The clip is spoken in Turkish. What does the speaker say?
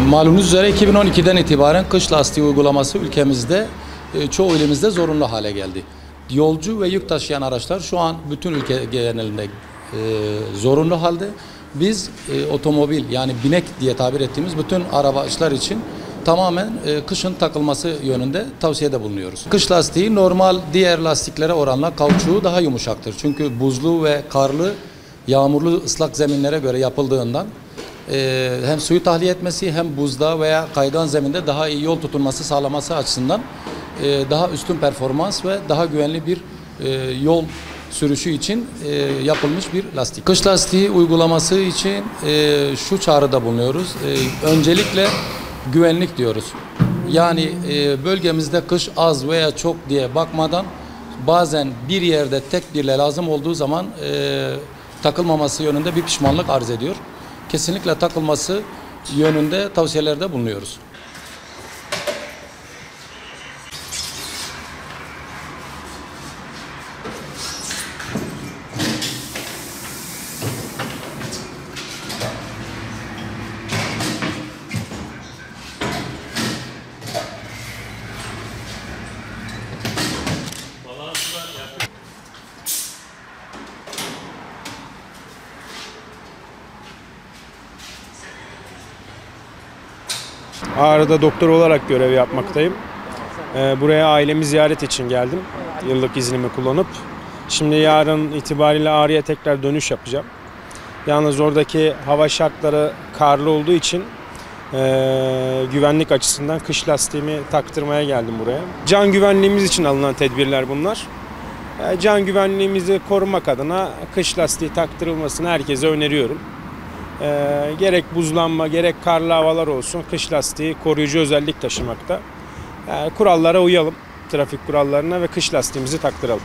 Malumunuz üzere 2012'den itibaren kış lastiği uygulaması ülkemizde çoğu ilimizde zorunlu hale geldi. Yolcu ve yük taşıyan araçlar şu an bütün ülke genelinde zorunlu halde. Biz otomobil yani binek diye tabir ettiğimiz bütün araçlar için tamamen kışın takılması yönünde tavsiyede bulunuyoruz. Kış lastiği normal diğer lastiklere oranla kauçuğu daha yumuşaktır. Çünkü buzlu ve karlı, yağmurlu ıslak zeminlere göre yapıldığından hem suyu tahliye etmesi hem buzda veya kaygan zeminde daha iyi yol tutunması sağlaması açısından daha üstün performans ve daha güvenli bir yol sürüşü için yapılmış bir lastik. Kış lastiği uygulaması için şu çağrıda bulunuyoruz. Öncelikle güvenlik diyoruz. Yani bölgemizde kış az veya çok diye bakmadan bazen bir yerde tek birle lazım olduğu zaman takılmaması yönünde bir pişmanlık arz ediyor. Kesinlikle takılması yönünde tavsiyelerde bulunuyoruz. Ağrı'da doktor olarak görev yapmaktayım. Buraya ailemi ziyaret için geldim. Yıllık iznimi kullanıp. Şimdi yarın itibariyle Ağrı'ya tekrar dönüş yapacağım. Yalnız oradaki hava şartları karlı olduğu için güvenlik açısından kış lastiğimi taktırmaya geldim buraya. Can güvenliğimiz için alınan tedbirler bunlar. Can güvenliğimizi korumak adına kış lastiği taktırılmasını herkese öneriyorum. Gerek buzlanma gerek karlı havalar olsun kış lastiği koruyucu özellik taşımakta. Kurallara uyalım, trafik kurallarına ve kış lastiğimizi taktıralım.